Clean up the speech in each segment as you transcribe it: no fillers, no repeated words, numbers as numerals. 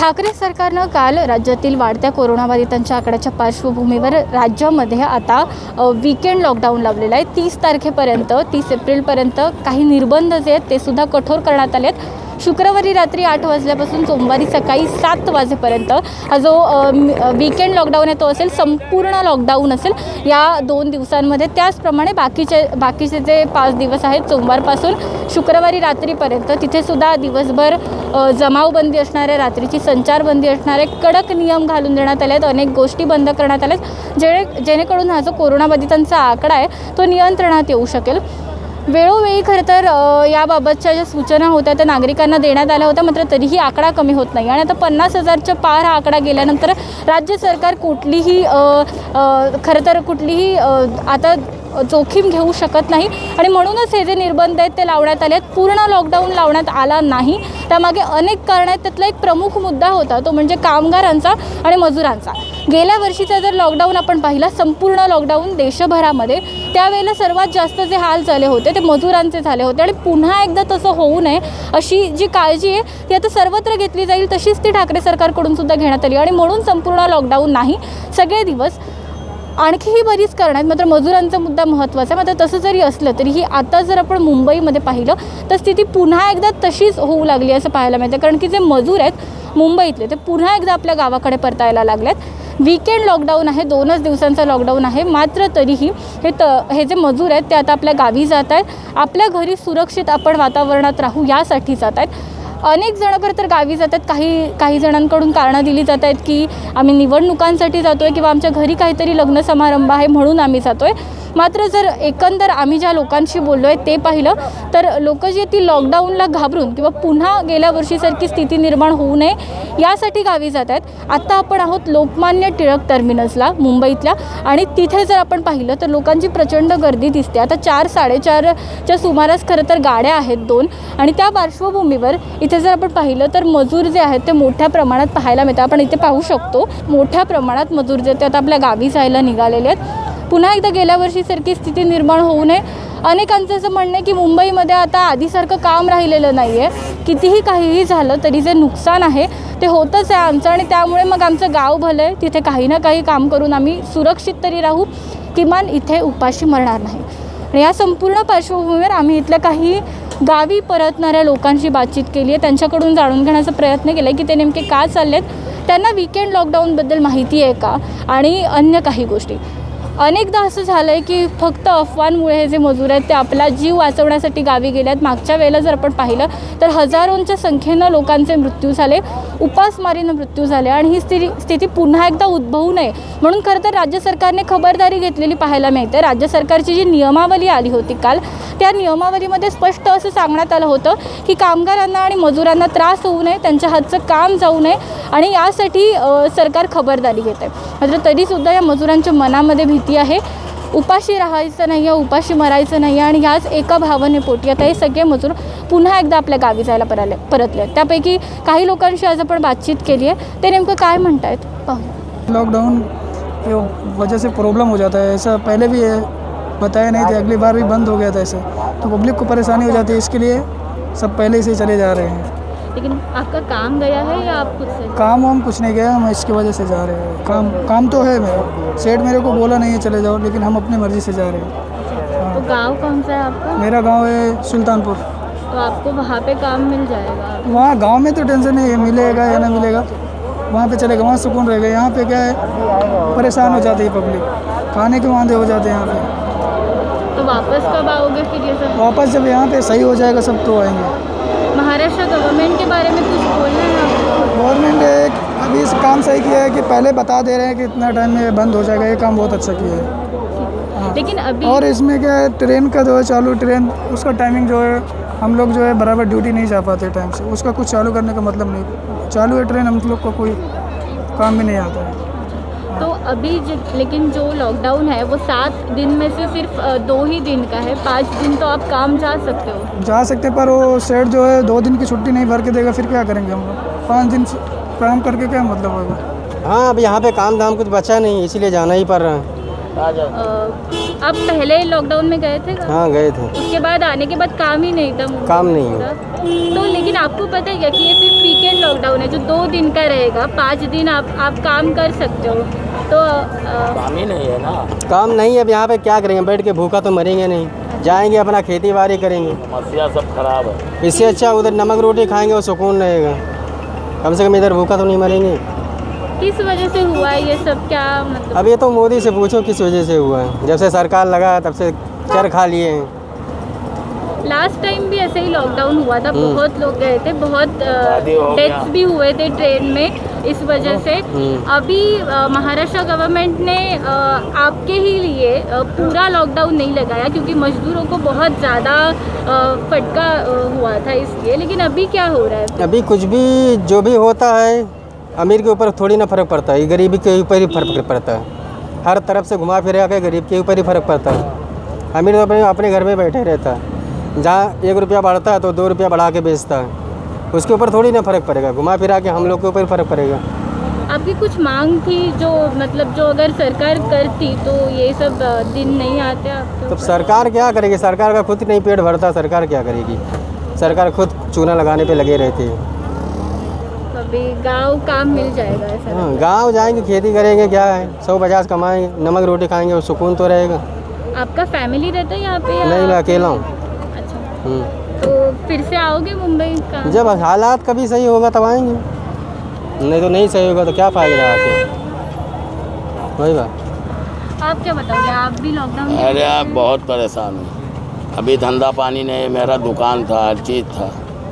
ठाकरे सरकारनं काल राज्यातील वाढत्या कोरोनाबाधितांच्या आकड्याच्या पार्श्वभूमीवर राज्यामध्ये आता वीकेंड लॉकडाऊन लावलेलं आहे। 30 तारखेपर्यंत 30 एप्रिलपर्यंत काही निर्बंध जे आहेत ते सुद्धा कठोर करण्यात आले आहेत। शुक्रवारी रात्री 8 वाजल्यापासून सोमवारी सकाळी 7 वाजेपर्यंत हा जो वीकेंड लॉकडाऊन आहे तो असेल, संपूर्ण लॉकडाऊन असेल या 2 दिवसांमध्ये। त्याचप्रमाणे बाकीचे जे 5 दिवस आहेत सोमवारपासून शुक्रवारी रात्रीपर्यंत तिथे सुद्धा दिवसभर जमावबंदी असणार आहे, रात्रीची संचारबंदी असणार आहे, कडक नियम घालून देण्यात आले आहेत, अनेक गोष्टी बंद करण्यात आल्या आहेत जेणेकरून हा जो कोरोनाबाधितांचा आकडा आहे तो नियंत्रणात येऊ शकेल। वेळोवेळी खरं तर याबाबतच्या ज्या सूचना होत्या त्या नागरिकांना देण्यात आल्या होत्या, मात्र तरीही आकडा कमी होत नाही आणि आता 50,000च्या पार हा आकडा गेल्यानंतर राज्य सरकार कुठलीही आता जोखीम घेऊ शकत नाही आणि म्हणूनच हे जे निर्बंध आहेत ते लावण्यात आले आहेत। पूर्ण लॉकडाऊन लावण्यात आला नाही, त्यामागे अनेक कारण आहेत। त्यातला एक प्रमुख मुद्दा होता तो म्हणजे कामगारांचा आणि मजुरांचा। गेल्या वर्षीचा जर लॉकडाऊन आपण पाहिला, संपूर्ण लॉकडाऊन देशभरामध्ये, त्यावेळेला सर्वात जास्त जे हाल झाले होते ते मजुरांचे झाले होते आणि पुन्हा एकदा तसं होऊ नये अशी जी काळजी आहे ती आता सर्वत्र घेतली जाईल, तशीच ती ठाकरे सरकारकडून सुद्धा घेण्यात आली आणि म्हणून संपूर्ण लॉकडाऊन नाही, सगळे दिवस। आणखीही बरीच कारणं आहेत, मात्र मजुरांचा मुद्दा महत्त्वाचा आहे। मात्र तसं जरी असलं तरीही आता जर आपण मुंबईमध्ये पाहिलं तर स्थिती पुन्हा एकदा तशीच होऊ लागली असं पाहायला मिळतं, कारण की जे मजूर आहेत मुंबईतले ते पुन्हा एकदा आपल्या गावाकडे परतायला लागलेत। वीकेंड लॉकडाऊन आहे, 2च दिवसांचा लॉकडाऊन आहे, मात्र तरीही हे जे मजूर आहेत ते आता आपल्या गावी जात आहेत, आपल्या घरी सुरक्षित आपण वातावरणात राहू यासाठी जात आहेत। अनेक जण खरं तर गावी जातात, काही जणांकडून कारणं दिली जात आहेत की आम्ही निवडणुकांसाठी जातो आहे किंवा आमच्या घरी काहीतरी लग्न समारंभ आहे म्हणून आम्ही जातो आहे। मात्र जर एकंदर आम्ही ज्या लोकांशी बोललो आहे ते पाहिलं तर लोक जी ती लॉकडाऊनला घाबरून किंवा पुन्हा गेल्या वर्षीसारखी स्थिती निर्माण होऊ नये यासाठी गावी जात आहेत। आत्ता आपण आहोत लोकमान्य टिळक टर्मिनसला मुंबईतल्या आणि तिथे जर आपण पाहिलं तर लोकांची प्रचंड गर्दी दिसते। आता 4-4:30च्या सुमारास खरं तर गाड्या आहेत 2 आणि त्या पार्श्वभूमीवर इथे जर आपण पाहिलं तर मजूर जे आहेत ते मोठ्या प्रमाणात पाहायला मिळतात। आपण इथे पाहू शकतो मोठ्या प्रमाणात मजूर जे ते आता आपल्या गावी जायला निघालेले आहेत। पुन्हा एकदा गेल्या वर्षीसारखी स्थिती निर्माण होऊ नये। अनेकांचं असं म्हणणं आहे की मुंबईमध्ये आता आधीसारखं काम राहिलेलं नाही आहे, कितीही काहीही झालं तरी जे नुकसान आहे ते होतच आहे आमचं आणि त्यामुळे मग आमचं गाव भलं आहे, तिथे काही ना काही काम करून आम्ही सुरक्षित तरी राहू, किमान इथे उपाशी मरणार नाही। आणि या संपूर्ण पार्श्वभूमीवर आम्ही इथल्या काही गावी परतणाऱ्या लोकांशी बातचीत केली आहे, त्यांच्याकडून जाणून घेण्याचा प्रयत्न केला की ते नेमके का चाललेत, त्यांना वीकेंड लॉकडाऊनबद्दल माहिती आहे का आणि अन्य काही गोष्टी। अनेकदा असं झालं आहे की फक्त अफवांमुळे हे जे मजूर आहेत ते आपला जीव वाचवण्यासाठी गावी गेले आहेत। मागच्या वेळेला जर आपण पाहिलं तर हजारोंच्या संख्येनं लोकांचे मृत्यू झाले, उपासमारीनं मृत्यू झाले आणि ही स्थिती पुन्हा एकदा उद्भवू नये म्हणून खरं तर राज्य सरकारने खबरदारी घेतलेली पाहायला मिळते। राज्य सरकारची जी नियमावली आली होती काल, त्या नियमावलीमध्ये स्पष्ट असं सांगण्यात आलं होतं की कामगारांना आणि मजुरांना त्रास होऊ नये, त्यांच्या हातचं काम जाऊ नये आणि यासाठी सरकार खबरदारी घेत आहे। मात्र तरीसुद्धा या मजुरांच्या मनामध्ये भीती आहे, उपाशी राहायचं नाही आहे, उपाशी मरायचं नाही आहे आणि ह्याच एका भावनेपोटी आता हे सगळे मजूर पुन्हा एकदा आपल्या गावी जायला परतले। त्यापैकी काही लोकांशी आज आपण बातचीत केली आहे, ते नेमकं काय म्हणत आहेत पाहू। लॉकडाउन की वजह से प्रॉब्लम हो जाता है, ऐसा पहले भी बताया नहीं था, अगली बार भी बंद हो गया था ऐसे, तो पब्लिक को परेशानी हो जाती है, इसके लिए सब पहले से चले जा रहे हैं। लेकिन आपका काम गया है या आप खुद से? काम वाम कुछ नहीं गया, हम इसकी वजह से जा रहे हैं। काम तो है मेरा, सेठ मेरे को बोला नहीं है चले जाओ, लेकिन हम अपनी मर्ज़ी से जा रहे हैं। तो गांव कौन सा है आपका? मेरा गांव है सुल्तानपुर। तो आपको वहाँ पे काम मिल जाएगा? वहाँ गांव में तो टेंशन नहीं है, मिलेगा या ना मिलेगा, वहाँ पे चलेगा, वहाँ सुकून रहेगा। यहाँ पे क्या है, परेशान हो जाती है पब्लिक, खाने के वादे हो जाते हैं यहाँ पे। तो वापस कब आओगे फिर ये सब? वापस जब यहाँ पे सही हो जाएगा सब तो आएंगे। महाराष्ट्र गवर्नमेंट के बारे में कुछ बोलना है आपको? गवर्नमेंट ने अभी इस काम सही किया है कि पहले बता दे रहे हैं कि इतना टाइम में बंद हो जाएगा, ये काम बहुत अच्छा किया है। हाँ। लेकिन अभी और इसमें क्या है, ट्रेन का जो है चालू ट्रेन, उसका टाइमिंग जो है हम लोग जो है बराबर ड्यूटी नहीं जा पाते टाइम से, उसका कुछ चालू करने का मतलब नहीं, चालू है ट्रेन, हम लोग को कोई काम भी नहीं आता है। तो अभी लेकिन जो लॉकडाउन है वो 7 दिन में से सिर्फ 2 ही दिन का है, 5 दिन तो आप काम जा सकते हो। जा सकते, पर वो सेठ जो है 2 दिन की छुट्टी नहीं भर के देगा, फिर क्या करेंगे हम लोग? 5 दिन काम करके क्या मतलब होगा? हाँ, अब यहाँ पे काम धाम कुछ बचा नहीं, इसीलिए जाना ही पड़ रहा है। आप पहले लॉकडाउन में गए थे? हाँ, गए थे। उसके बाद आने के बाद काम ही नहीं था? काम नहीं है। तो लेकिन आपको पता है क्या कि ये सिर्फ वीकेंड लॉकडाउन है जो 2 दिन का रहेगा, 5 दिन आप काम कर सकते हो, तो काम ही नहीं है ना, काम नहीं है। अब यहाँ पे क्या करेंगे, बैठ के भूखा तो मरेंगे नहीं, जाएंगे अपना खेती बाड़ी करेंगे। समस्या सब खराब है। इससे अच्छा उधर नमक रोटी खाएंगे और सुकून रहेगा, कम से कम इधर भूखा तो नहीं मरेंगे। किस वजह से हुआ है ये सब, क्या मतलब? अब ये तो मोदी से पूछो किस वजह से हुआ है। जब से सरकार लगा तब से चर खा लिए हैं। लास्ट टाइम भी ऐसे ही लॉकडाउन हुआ था, बहुत लोग गए थे, बहुत शादी हो गया। डेथ्स भी हुए थे ट्रेन में इस वजह से। अभी महाराष्ट्र गवर्नमेंट ने आपके ही लिए पूरा लॉकडाउन नहीं लगाया क्योंकि मजदूरों को बहुत ज़्यादा फटका हुआ था इसलिए, लेकिन अभी क्या हो रहा है? अभी कुछ भी जो भी होता है अमीर के ऊपर थोड़ी ना फ़र्क पड़ता है, गरीबी के ऊपर ही फ़र्क पड़ता है। हर तरफ से घुमा फिरा के गरीब के ऊपर ही फ़र्क पड़ता है। अमीर तो अपने घर में बैठे रहता है, जहाँ 1 रुपया बढ़ता है तो 2 रुपया बढ़ा के बेचता है, उसके ऊपर थोड़ी ना फ़र्क पड़ेगा। घुमा फिरा के हम लोग के ऊपर फ़र्क पड़ेगा। आपकी कुछ मांग थी जो मतलब जो अगर सरकार करती तो ये सब दिन नहीं आते आपको? तो सरकार क्या करेगी, सरकार का खुद नहीं पेट भरता, सरकार क्या करेगी? सरकार खुद चूना लगाने पे लगे रहती है। अभी गांव काम मिल जाएगा ऐसा? हाँ, गाँव जाएंगे, खेती करेंगे, क्या है 100-50 कमाएंगे, नमक रोटी खाएंगे और सुकून तो रहेगा। आपका फैमिली रहता है यहाँ पे या? नहीं, मैं अकेला हूँ। अच्छा, तो फिर से आओगे मुंबई का? जब हालात कभी सही होगा तब आएंगे, नहीं तो नहीं सही होगा तो क्या फायदा आके, वही बात। आप क्या बताओगे, आप भी लॉकडाउन? अरे आप बहुत परेशान हूँ। अभी धंधा पानी नहीं, मेरा दुकान था, हर चीज़ था,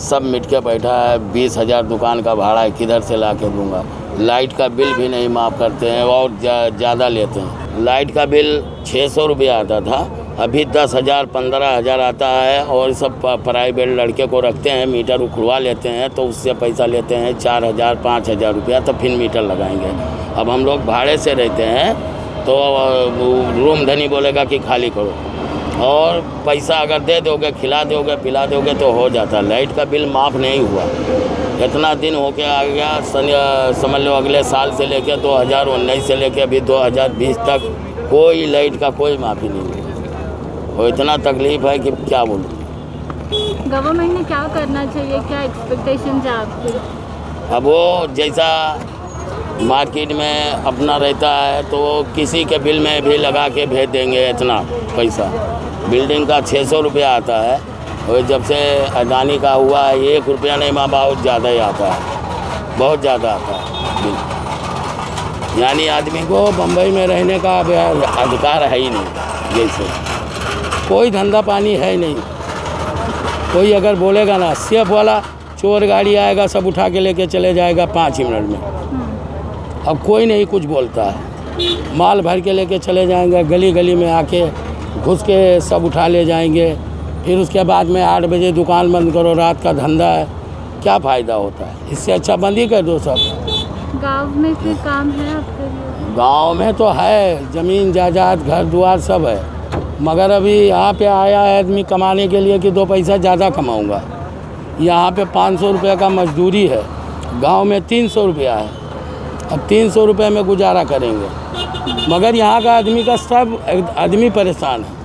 सब मिट के बैठा है। 20,000 दुकान का भाड़ा है, किधर से ला के दूँगा? लाइट का बिल भी नहीं माफ़ करते हैं और ज़्यादा लेते हैं। लाइट का बिल 600 रुपया आता था, अभी 10,000 15,000 आता है। और सब प्राइवेट लड़के को रखते हैं, मीटर उखड़वा लेते हैं तो उससे पैसा लेते हैं 4,000 5,000 रुपया, तो फिर मीटर लगाएंगे। अब हम लोग भाड़े से रहते हैं तो रूम धनी बोलेगा कि खाली करो, और पैसा अगर दे दोगे, खिला दोगे, पिला दोगे तो हो जाता। लाइट का बिल माफ़ नहीं हुआ, इतना दिन हो के आ गया। समझ लो अगले साल से लेके 2019 से लेके अभी 2020 तक कोई लाइट का कोई माफ़ी नहीं हुई। और इतना तकलीफ़ है कि क्या बोलूँ। गवर्नमेंट ने क्या करना चाहिए, क्या एक्सपेक्टेशन है आपकी? अब वो जैसा मार्केट में अपना रहता है तो किसी के बिल में भी लगा के भेज देंगे इतना पैसा। बिल्डिंग का 600 रुपया आता है, और जब से अदानी का हुआ है 1 रुपया नहीं, माँ बहुत ज़्यादा ही आता है, बहुत ज़्यादा आता है बिल। यानी आदमी को बम्बई में रहने का अधिकार है ही नहीं। जैसे कोई धंधा पानी है नहीं, कोई अगर बोलेगा ना, सेफ वाला चोर गाड़ी आएगा सब उठा के लेके चले जाएगा 5 ही मिनट में। अब कोई नहीं कुछ बोलता है, माल भर के लेके चले जाएंगे, गली गली में आके घुस के सब उठा ले जाएंगे। फिर उसके बाद में 8 बजे दुकान बंद करो, रात का धंधा है, क्या फ़ायदा होता है? इससे अच्छा बंद ही कर दो सब। गांव में फिर काम है आपके लिए? गांव में तो है, ज़मीन जायदाद घर द्वार सब है, मगर अभी यहाँ पे आया है आदमी कमाने के लिए कि 2 पैसा ज़्यादा कमाऊँगा। यहाँ पे 500 रुपये का मजदूरी है, गांव में 300 रुपया है। अब 300 रुपये में गुजारा करेंगे, मगर यहाँ का आदमी का सब आदमी परेशान है,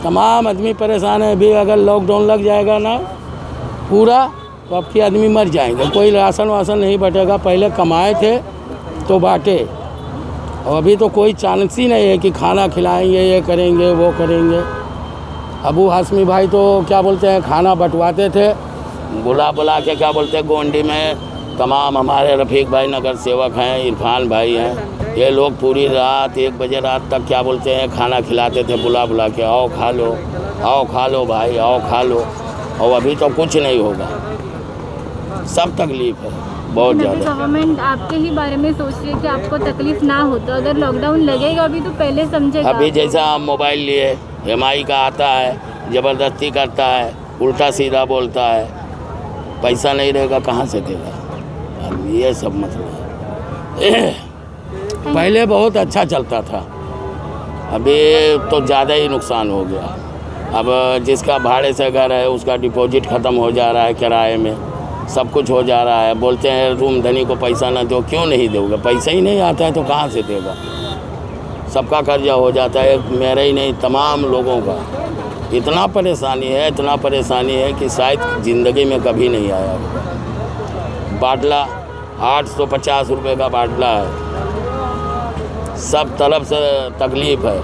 तमाम आदमी परेशान है। अभी अगर लॉकडाउन लग जाएगा ना पूरा तो अब के आदमी मर जाएंगे, कोई राशन वासन नहीं बटेगा। पहले कमाए थे तो बांटे, और अभी तो कोई चांस ही नहीं है कि खाना खिलाएंगे, ये करेंगे वो करेंगे। अबू हाशमी भाई तो क्या बोलते हैं, खाना बंटवाते थे, बुला के क्या बोलते हैं, गोंडी में तमाम हमारे रफ़ीक भाई नगर सेवक हैं, इरफान भाई हैं, ये लोग पूरी रात 1 बजे रात तक क्या बोलते हैं खाना खिलाते थे, बुला के, आओ खा लो, आओ खा लो भाई, आओ खा लो। और अभी तो कुछ नहीं होगा, सब तकलीफ़ है बहुत ज़्यादा। गवर्नमेंट आपके ही बारे में सोच रही है कि आपको तकलीफ़ ना हो, तो अगर लॉकडाउन लगेगा अभी तो पहले समझेगा। अभी जैसा हम मोबाइल लिए, EMI का आता है, ज़बरदस्ती करता है, उल्टा सीधा बोलता है, पैसा नहीं रहेगा कहाँ से देगा? अब ये सब मसला है। पहले बहुत अच्छा चलता था, अभी तो ज़्यादा ही नुकसान हो गया। अब जिसका भाड़े से घर है उसका डिपॉजिट ख़त्म हो जा रहा है, किराए में सब कुछ हो जा रहा है। बोलते हैं रूम धनी को पैसा ना दो, क्यों नहीं दोगे? पैसा ही नहीं आता है तो कहाँ से देगा? सबका कर्जा हो जाता है, मेरा ही नहीं तमाम लोगों का। इतना परेशानी है कि शायद ज़िंदगी में कभी नहीं आया। बाटला 850 रुपये का बाटला है। सब तरफ से तकलीफ़ है।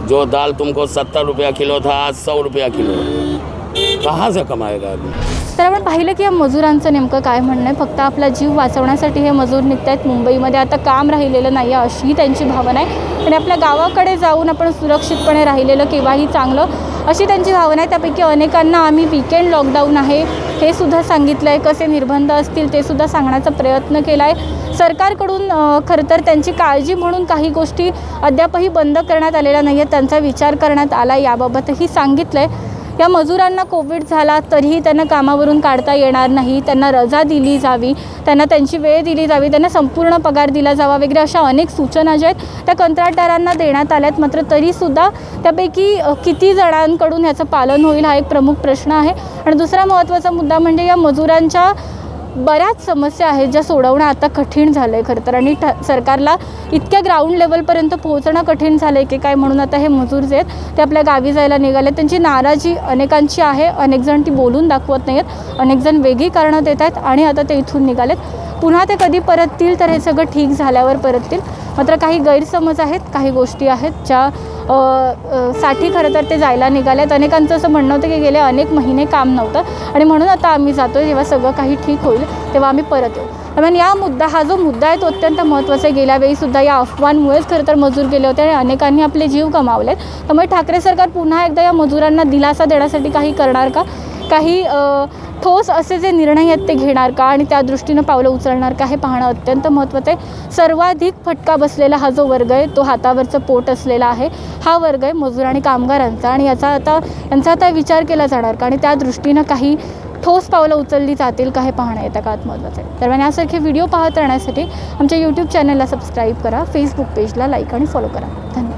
जो दाल तुमको 70 रुपया किलो था, आज 100 रुपया किलो है। कहाँ से कमाएगा आदमी? तर आपण पाहिलं की या मजुरांचं नेमकं काय म्हणणं आहे. फक्त आपला जीव वाचवण्यासाठी हे मजूर निघत आहेत. मुंबईमध्ये आता काम राहिलेलं नाही आहे अशी त्यांची भावना आहे. आणि आपल्या गावाकडे जाऊन आपण सुरक्षितपणे राहिलेलं केव्हाही चांगलं अशी त्यांची भावना आहे. त्यापैकी अनेकांना आम्ही वीकेंड लॉकडाऊन आहे हे सुद्धा सांगितलं आहे. कसे निर्बंध असतील ते सुद्धा सांगण्याचा प्रयत्न केला आहे. सरकारकडून खरं तर त्यांची काळजी म्हणून काही गोष्टी अद्यापही बंद करण्यात आलेल्या नाही आहेत. त्यांचा विचार करण्यात आला याबाबतही सांगितलं आहे. या मजुरांना कोविड झाला तरीही त्यांना कामावरून काढता येणार नाही. त्यांना रजा दिली जावी, त्यांना त्यांची वेळ दिली जावी, त्यांना संपूर्ण पगार दिला जावा वगैरे अशा अनेक सूचना ज्या आहेत त्या कंत्राटदारांना देण्यात आल्यात. मात्र तरीसुद्धा त्यापैकी किती जणांकडून याचं पालन होईल हा एक प्रमुख प्रश्न आहे. आणि दुसरा महत्त्वाचा मुद्दा म्हणजे या मजुरांच्या बऱ्याच समस्या आहेत ज्या सोडवणं आता कठीण झालं आहे खरं तर. आणि सरकारला इतक्या ग्राउंड लेवलपर्यंत पोहोचणं कठीण झालं आहे की काय म्हणून आता हे मजूर जे आहेत ते आपल्या गावी जायला निघाले. त्यांची नाराजी अनेकांची आहे. अनेकजण ती बोलून दाखवत नाही आहेत. अनेकजण वेगळी कारणं देत आहेत आणि आता ते इथून निघालेत. पुन्हा ते कधी परततील तर हे सगळं ठीक झाल्यावर परततील. मात्र काही गैरसमज आहेत, काही गोष्टी आहेत ज्या साठी खरं तर ते जायला निघालेत. अनेकांचं असं म्हणणं होतं की गेले अनेक महिने काम नव्हतं आणि म्हणून आता आम्ही जातो, जेव्हा सगळं काही ठीक होईल तेव्हा आम्ही परत येऊ. त्यामुळे हा जो मुद्दा आहे तो अत्यंत महत्त्वाचा आहे. गेल्या वेळीसुद्धा या अफवांमुळेच खरं तर मजूर गेले होते आणि अनेकांनी आपले जीव गमावलेत. त्यामुळे ठाकरे सरकार पुन्हा एकदा या मजुरांना दिलासा देण्यासाठी काही करणार का, काही ठोस असे जे निर्णय आहेत ते घेणार का आणि त्या दृष्टीनं पावलं उचलणार का हे पाहणं अत्यंत महत्त्वाचं आहे. सर्वाधिक फटका बसलेला हा जो वर्ग आहे तो हातावरचं पोट असलेला आहे. हा वर्ग आहे मजूर आणि कामगारांचा आणि यांचा आता विचार केला जाणार का आणि त्या दृष्टीनं काही ठोस पावलं उचलली जातील का हे पाहणं येत्या काळात महत्त्वाचं आहे. दरम्यान यासारखे व्हिडिओ पाहत राहण्यासाठी आमच्या यूट्यूब चॅनलला सबस्क्राईब करा, फेसबुक पेजला लाईक आणि फॉलो करा. धन्यवाद.